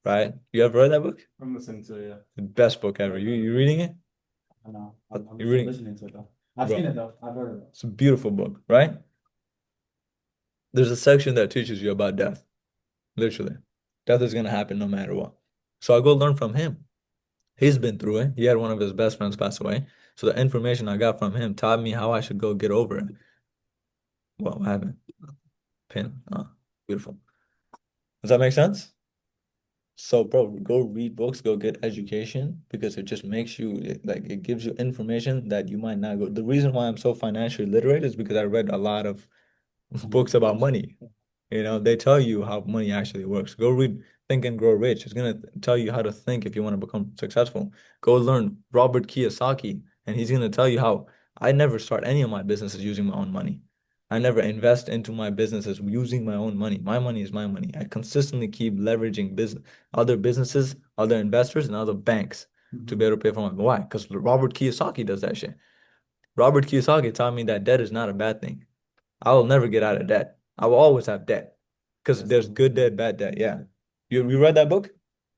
Right? You ever read that book? I'm listening to it, yeah. The best book ever. You reading it? I know. I'm You reading? listening to it though. I've Bro. seen it though. I've heard of it. It's a beautiful book, right? There's a section that teaches you about death. Literally. Death is gonna happen no matter what. So I go learn from him. He's been through it. He had one of his best friends pass away. So the information I got from him taught me how I should go get over it. What happened? Pin. Oh, beautiful. Does that make sense? So, bro, go read books, go get education because it just makes you it gives you information that you might not go. The reason why I'm so financially literate is because I read a lot of books about money. You know, they tell you how money actually works. Go read Think and Grow Rich. It's gonna tell you how to think if you want to become successful. Go learn Robert Kiyosaki, and he's gonna tell you how I never start any of my businesses using my own money. I never invest into my businesses using my own money. My money is my money. I consistently keep leveraging other businesses, other investors, and other banks to be able to pay for my. Why? Because Robert Kiyosaki does that shit. Robert Kiyosaki taught me that debt is not a bad thing. I will never get out of debt. I will always have debt because there's good debt, bad debt. Yeah. You read that book?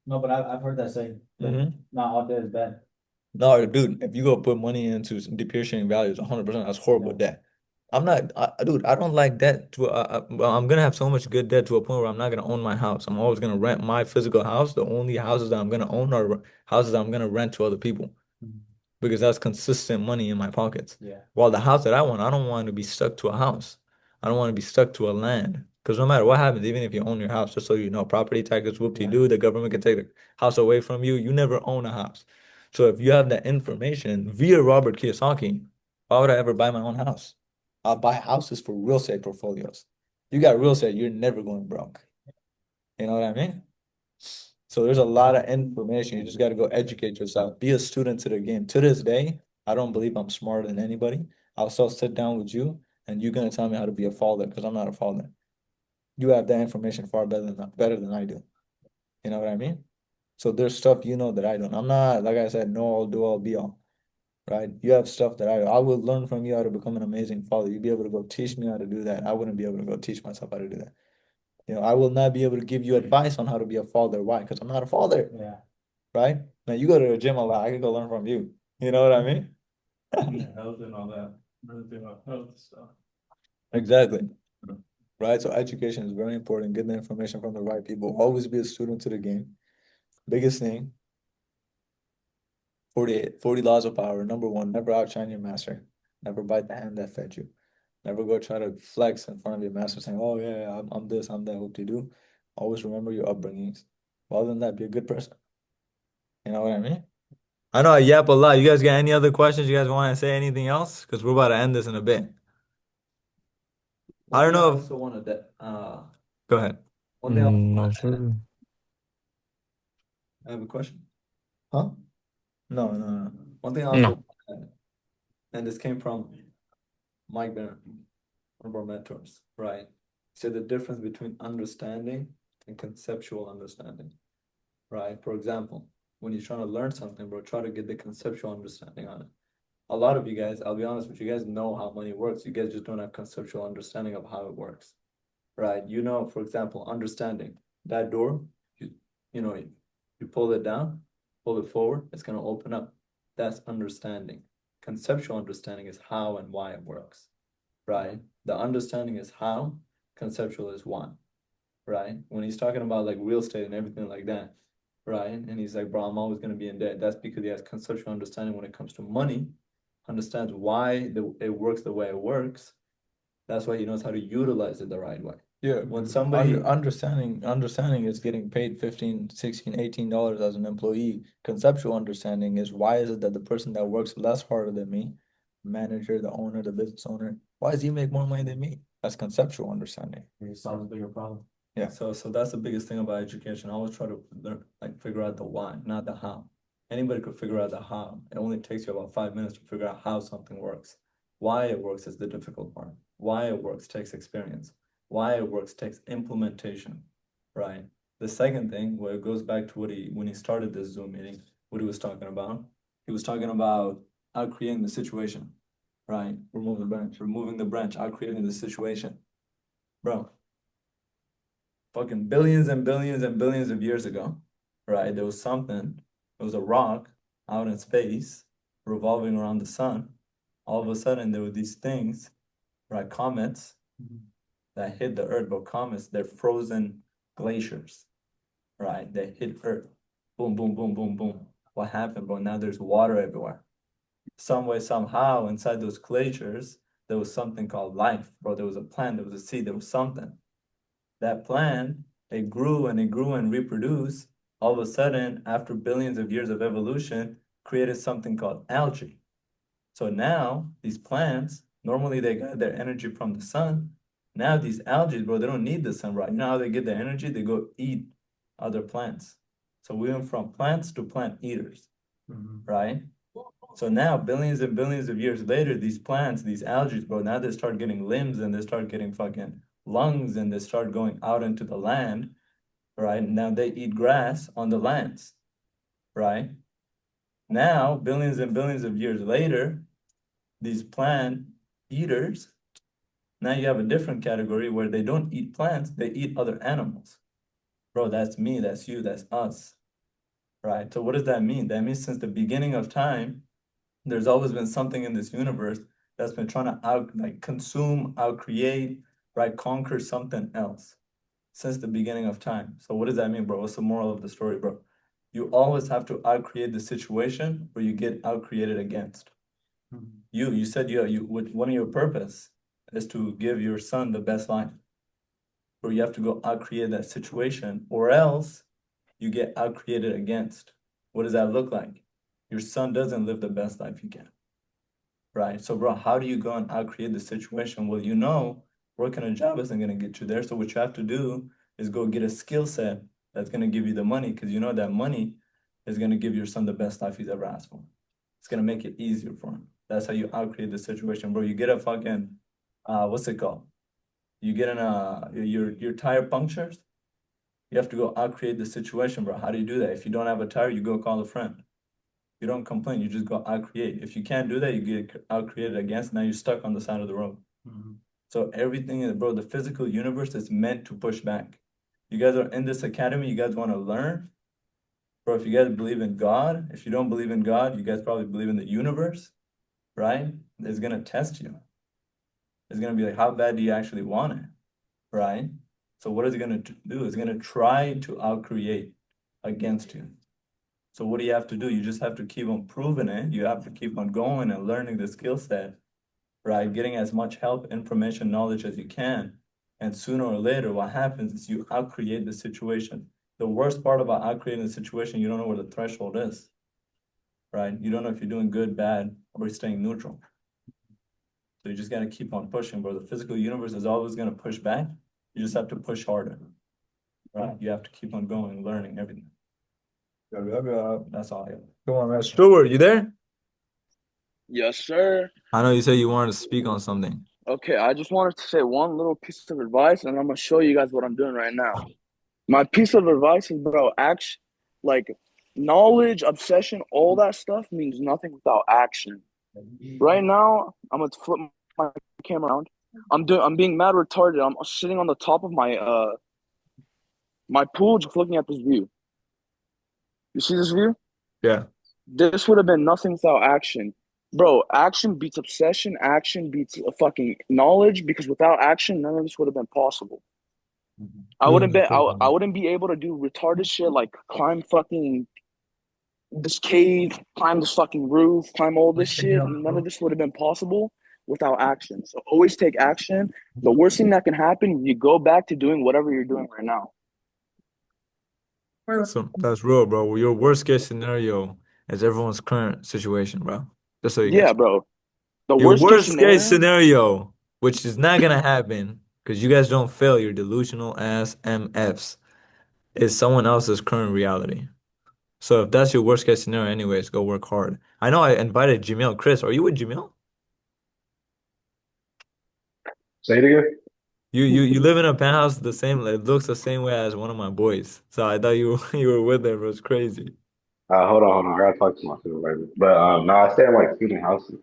No, but I've heard that saying. Not all debt is bad. No, dude, if you go put money into depreciating values, 100%, that's horrible debt. Dude, I don't like debt well, I'm gonna have so much good debt to a point where I'm not gonna own my house. I'm always gonna rent my physical house. The only houses that I'm gonna own are houses that I'm gonna rent to other people because that's consistent money in my pockets. Yeah. While the house that I don't want to be stuck to a house. I don't want to be stuck to a land. Because no matter what happens, even if you own your house, just so you know, property taxes, whoop-de-doo, the government can take the house away from you. You never own a house. So if you have that information via Robert Kiyosaki, why would I ever buy my own house? I'll buy houses for real estate portfolios. You got real estate, you're never going broke. You know what I mean? So there's a lot of information. You just got to go educate yourself. Be a student to the game. To this day, I don't believe I'm smarter than anybody. I'll still sit down with you and you're gonna tell me how to be a father because I'm not a father. You have that information far better than I do. You know what I mean? So there's stuff you know that I don't. I'm not, like I said, know all, do all, be all. Right? You have stuff that I will learn from you how to become an amazing father. You'll be able to go teach me how to do that. I wouldn't be able to go teach myself how to do that. You know, I will not be able to give you advice on how to be a father. Why? Because I'm not a father. Yeah. Right? Now you go to the gym a lot. I can go learn from you. You know what I mean? Health and all that. Health stuff. Exactly. Right? So education is very important. Get the information from the right people. Always be a student to the game. Biggest thing, 40 laws of power. Number one, never outshine your master. Never bite the hand that fed you. Never go try to flex in front of your master saying, oh yeah, I'm this, I'm that, hope you do. Always remember your upbringings. Other than that, be a good person. You know what I mean? I know I yap a lot. You guys got any other questions? You guys want to say anything else? Because we're about to end this in a bit. I don't know if also wanted that. Go ahead. One thing I No, sir. I have a question. Huh? No. One thing I No. also and this came from Mike Barron, one of our mentors, right? He said the difference between understanding and conceptual understanding, right? For example, when you're trying to learn something, bro, try to get the conceptual understanding on it. A lot of you guys, I'll be honest with you, guys know how money works. You guys just don't have conceptual understanding of how it works, right? You know, for example, understanding that door, you pull it down, pull it forward, it's going to open up. That's understanding. Conceptual understanding is how and why it works, right? The understanding is how, conceptual is why, right? When he's talking about like real estate and everything like that, right? And he's like, bro, I'm always going to be in debt. That's because he has conceptual understanding when it comes to money, understands why it works the way it works. That's why he knows how to utilize it the right way. Yeah, When somebody understanding is getting paid $15, $16, $18 as an employee. Conceptual understanding is why is it that the person that works less harder than me, manager, the owner, the business owner, why does he make more money than me? That's conceptual understanding. It solves a bigger problem. Yeah. So that's the biggest thing about education. I always try to learn, figure out the why, not the how. Anybody could figure out the how. It only takes you about 5 minutes to figure out how something works. Why it works is the difficult part. Why it works takes experience. Why it works takes implementation, right? The second thing, where it goes back to when he started this Zoom meeting, what he was talking about. He was talking about out creating the situation, right? Removing the branch, out creating the situation, Bro, fucking billions and billions and billions of years ago, right? There was something, it was a rock out in space revolving around the sun. All of a sudden, there were these things, right? Comets that hit the Earth, but comets, they're frozen glaciers, right? They hit Earth. Boom, boom, boom, boom, boom. What happened, bro? Now there's water everywhere. Some way, somehow, inside those glaciers, there was something called life, bro. There was a plant, there was a seed, there was something. That plant, it grew and it grew and reproduced. All of a sudden, after billions of years of evolution, created something called algae. So now these plants, normally they got their energy from the sun. Now these algae, bro, they don't need the sun, right? You know how they get their energy? They go eat other plants. So we went from plants to plant eaters, right? So now billions and billions of years later, these plants, these algae, bro, now they start getting limbs and they start getting fucking lungs and they start going out into the land, right? Now they eat grass on the lands, right? Now, billions and billions of years later, these plant eaters, now you have a different category where they don't eat plants, they eat other animals. Bro, that's me, that's you, that's us, right? So what does that mean? That means since the beginning of time, there's always been something in this universe that's been trying to consume, create, right? Conquer something else since the beginning of time. So what does that mean, bro? What's the moral of the story, bro? You always have to outcreate the situation or you get outcreated against. You said one of your purpose is to give your son the best life. Or you have to go outcreate that situation, or else you get outcreated against. What does that look like? Your son doesn't live the best life he can. Right? So, bro, how do you go and outcreate the situation? Well, you know, working a job isn't going to get you there. So what you have to do is go get a skill set that's going to give you the money, because you know that money is going to give your son the best life he's ever asked for. It's going to make it easier for him. That's how you outcreate the situation, bro. You get a fucking, what's it called? You get in your tire punctures. You have to go outcreate the situation, bro. How do you do that? If you don't have a tire, you go call a friend. You don't complain, you just go outcreate. If you can't do that, you get outcreated against, now you're stuck on the side of the road. So everything, bro, the physical universe is meant to push back. You guys are in this academy, you guys want to learn. Bro, if you guys believe in God, if you don't believe in God, you guys probably believe in the universe, right? It's going to test you. It's going to be like, how bad do you actually want it, right? So what is it going to do? It's going to try to outcreate against you. So what do you have to do? You just have to keep on proving it. You have to keep on going and learning the skill set, right? Getting as much help, information, knowledge as you can. And sooner or later, what happens is you outcreate the situation. The worst part about outcreating the situation, you don't know where the threshold is, right? You don't know if you're doing good, bad, or you're staying neutral. So you just got to keep on pushing, bro. The physical universe is always going to push back. You just have to push harder, right? You have to keep on going, learning everything. That's all I got. Come on, man. Stuart, you there? Yes, sir. I know you said you wanted to speak on something. Okay, I just wanted to say one little piece of advice, and I'm gonna show you guys what I'm doing right now. My piece of advice is, bro, like knowledge, obsession, all that stuff means nothing without action. Right now, I'm gonna flip my camera around. I'm being mad retarded. I'm sitting on the top of my pool, just looking at this view. You see this view? Yeah. This would have been nothing without action. Bro, action beats obsession, action beats fucking knowledge, because without action, none of this would have been possible. I wouldn't be able to do retarded shit like climb fucking this cave, climb this fucking roof, climb all this shit. None of this would have been possible without action. So always take action. The worst thing that can happen, you go back to doing whatever you're doing right now. So that's real, bro. Your worst case scenario is everyone's current situation, bro. Just so you Yeah, guys. bro. The Your worst case scenario, which is not gonna happen because you guys don't fail, your delusional ass MFs, is someone else's current reality. So if that's your worst case scenario, anyways, go work hard. I know I invited Jamil. Chris, are you with Jamil? Say it again. You live in a penthouse the same, it looks the same way as one of my boys. So I thought you were with them, bro. It's crazy. Hold on. I gotta talk to my supervisor. But no, I stay in like student houses.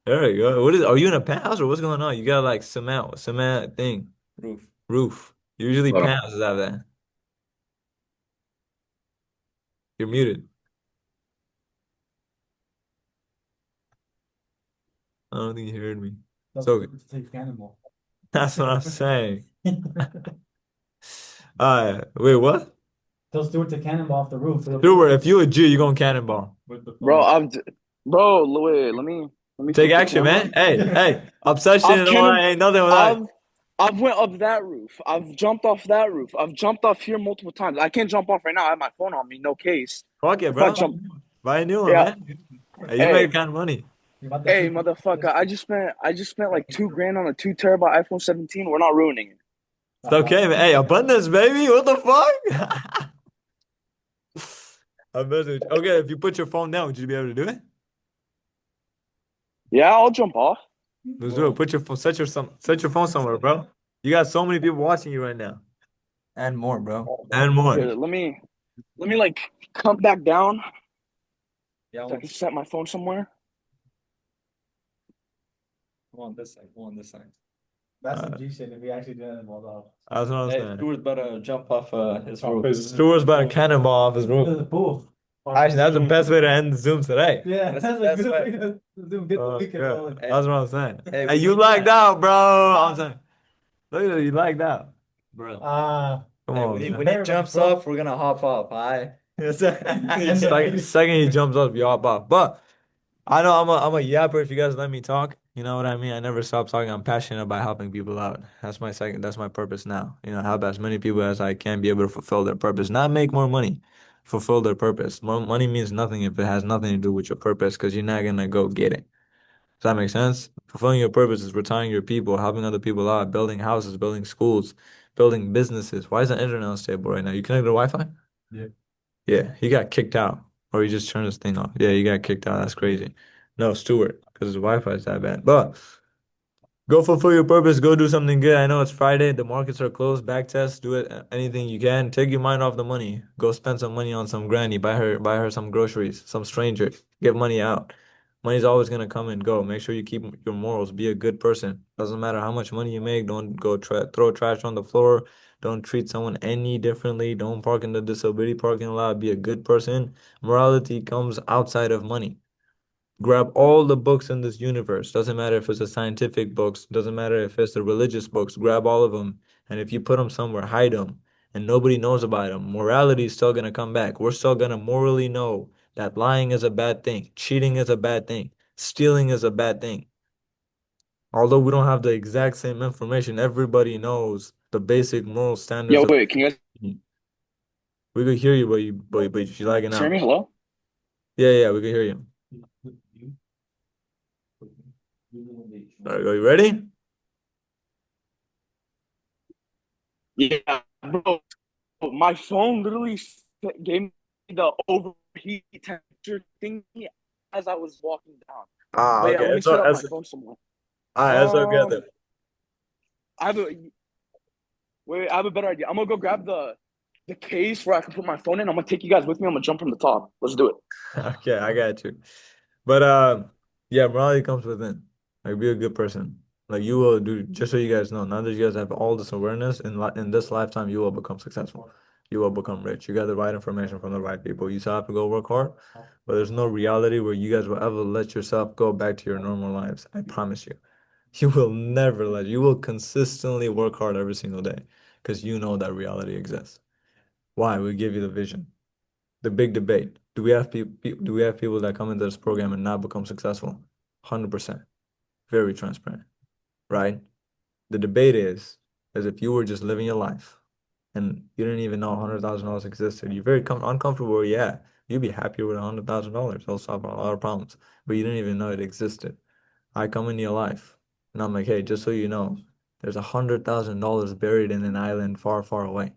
There you go. Are you in a penthouse or what's going on? You got like cement thing. Roof. Roof. Usually Hold on. panels have that. You're muted. I don't think you heard me. So Cannonball. that's what I'm saying. Wait, what? Tell Stuart to cannonball off the roof. Stuart, if you a Jew, you gonna cannonball. With the Bro, phone. bro, wait, let me Take flip the action, camera. man. Hey, obsession and all that ain't nothing without. I've went up that roof. I've jumped off that roof. I've jumped off here multiple times. I can't jump off right now. I have my phone on me, no case. Fuck it, If I bro. jump, Buy a new one, yeah. man. Hey, you Hey, make kind of money. hey, motherfucker! I just spent like 2 grand on a 2 terabyte iPhone 17. We're not ruining it. It's okay, man. Hey, abundance, baby. What the fuck? Okay, if you put your phone down, would you be able to do it? Yeah, I'll jump off. Let's do it. Put your phone, set your phone somewhere, bro. You got so many people watching you right now. And more, bro. And more. Here, let me like come back down Yeah, so I can set my phone somewhere. go on this side. Go on this side. That's some G shit if we actually did it off. That's what I'm Hey, saying. Stuart's about to jump off his roof. Stuart's about to cannonball off his roof. The pool. Actually, that's the best way to end the Zoom today. Yeah, That's that's the a best good way. way to do get the Oh, weekend yeah. rolling. That's what I'm saying. Hey, Hey, you lagged out, bro. I'm saying. Look at that, you lagged out. Bro. Come Hey, on, when he, man. when he jumps off, we're gonna hop off. Hi. Second he jumps up, you hop off. But I know I'm a yapper if you guys let me talk. You know what I mean? I never stop talking. I'm passionate about helping people out. That's my purpose now. You know, help as many people as I can be able to fulfill their purpose. Not make more money, fulfill their purpose. More money means nothing if it has nothing to do with your purpose, because you're not gonna go get it. Does that make sense? Fulfilling your purpose is retiring your people, helping other people out, building houses, building schools, building businesses. Why is the internet unstable right now? You connected to Wi-Fi? Yeah. Yeah, he got kicked out. Or he just turned his thing off. Yeah, he got kicked out. That's crazy. No, Stuart, because his Wi-Fi is that bad. But go fulfill your purpose. Go do something good. I know it's Friday. The markets are closed. Back test. Do it. Anything you can. Take your mind off the money. Go spend some money on some granny. Buy her some groceries. Some stranger. Give money out. Money's always gonna come and go. Make sure you keep your morals. Be a good person. Doesn't matter how much money you make. Don't go throw trash on the floor. Don't treat someone any differently. Don't park in the disability parking lot. Be a good person. Morality comes outside of money. Grab all the books in this universe. Doesn't matter if it's the scientific books, doesn't matter if it's the religious books. Grab all of them. And if you put them somewhere, hide them. And nobody knows about them. Morality is still going to come back. We're still going to morally know that lying is a bad thing, cheating is a bad thing, stealing is a bad thing. Although we don't have the exact same information, everybody knows the basic moral standards Yo, of. wait, can you guys We could hear you, but you lagging hear out. me? Hello? Yeah, we can hear you. Are you ready? Yeah, bro. My phone literally gave me the overheat temperature thing as I was walking down. Ah, But yeah, okay. let me So set up my that's phone somewhere. that's okay then. I have a wait, I have a better idea. I'm gonna go grab the case where I can put my phone in. I'm gonna take you guys with me. I'm gonna jump from the top. Let's do it. Okay, I got you. But yeah, morality comes within. Like, be a good person. Like, you will do. Just so you guys know, now that you guys have all this awareness in this lifetime, you will become successful. You will become rich. You got the right information from the right people. You still have to go work hard, but there's no reality where you guys will ever let yourself go back to your normal lives. I promise you. You will never let. You will consistently work hard every single day because you know that reality exists. Why? We give you the vision. The big debate. Do we have people that come into this program and not become successful? 100%. Very transparent, right? The debate is if you were just living your life and you didn't even know $100,000 existed, you're very uncomfortable where you at. You'd be happier with $100,000. It'll solve a lot of problems, but you didn't even know it existed. I come into your life and I'm like, hey, just so you know, there's $100,000 buried in an island far, far away.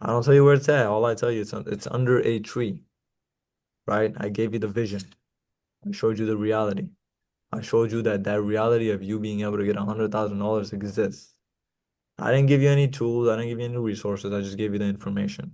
I don't tell you where it's at. All I tell you it's under a tree, right? I gave you the vision. I showed you the reality. I showed you that reality of you being able to get $100,000 exists. I didn't give you any tools. I didn't give you any resources. I just gave you the information.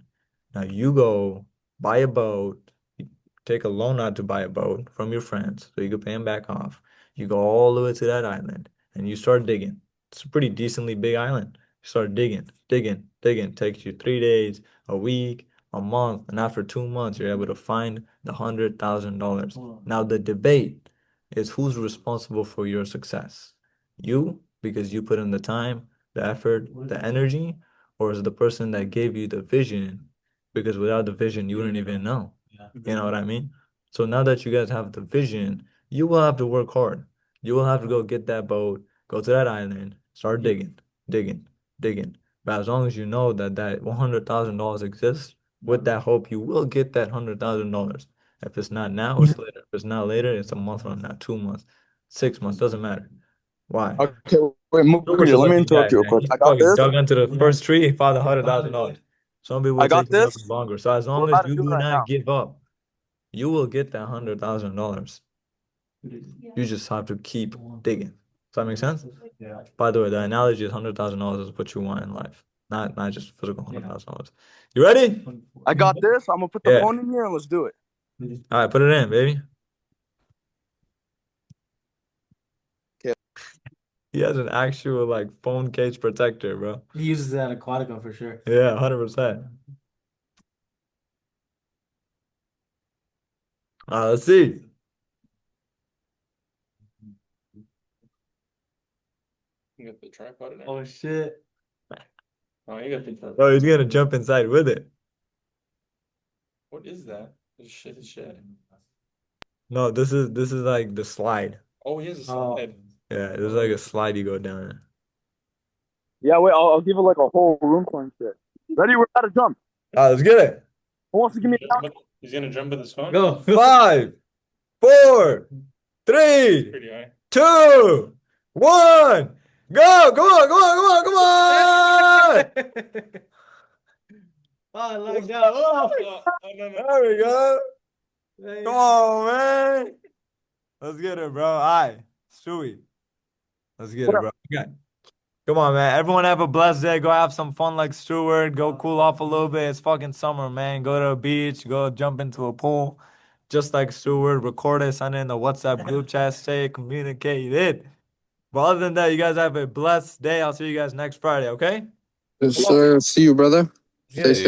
Now you go buy a boat, you take a loan out to buy a boat from your friends so you can pay them back off. You go all the way to that island and you start digging. It's a pretty decently big island. Start digging, digging, digging. Takes you 3 days, a week, a month, and after 2 months, you're able to find the $100,000. Now the debate is who's responsible for your success? You, because you put in the time, the effort, the energy, or is it the person that gave you the vision? Because without the vision, you wouldn't even know. You know what I mean? So now that you guys have the vision, you will have to work hard. You will have to go get that boat, go to that island, start digging, digging, digging. But as long as you know that that $100,000 exists, with that hope, you will get that $100,000. If it's not now, it's later. If it's not later, it's a month from now, 2 months, 6 months, doesn't matter. Why? Okay, wait, Silver's Mugri, a let me lucky interrupt guy, you real man. quick. He I got fucking this. dug into the first tree and found $100,000. Some people I it got takes a little this. bit longer. So as We're long as about to you do it do right not now. give up, you will get that $100,000. You just have to keep digging. Does that make sense? Yeah. By the way, the analogy is $100,000 is what you want in life, not just physical $100,000. You ready? I got this. I'm gonna put the Yeah. phone in here and let's do it. All right, put it in, baby. Okay. He has an actual like phone case protector, bro. He uses that in Aquatica for sure. Yeah, 100%. Let's see. You got the tripod in there? Oh shit. Oh, you got the tripod. Oh, he's gonna jump inside with it. What is that? This shit is shit. No, this is like the slide. Oh, he has a Oh. slide. Yeah, there's like a slide you go down in. Yeah, wait, I'll give it like a whole room full and shit. Ready? We're about to jump. Let's get it. Who wants to give me a count? He's gonna jump with his phone? Go. 5, 4, 3, Pretty high. 2, 1. Go! Come on! Come on! Come on! Come on! Oh, I like that. Oh. There we go. Come on, man. Let's get it, bro. All right, Stewie. Let's get it, bro. Okay. Come on, man. Everyone have a blessed day. Go have some fun like Stewart. Go cool off a little bit. It's fucking summer, man. Go to a beach. Go jump into a pool. Just like Stewart. Record it. Send it in the WhatsApp group chat. Say it. Communicate it. But other than that, you guys have a blessed day. I'll see you guys next Friday, okay? Yes, sir. See you, brother. Stay safe.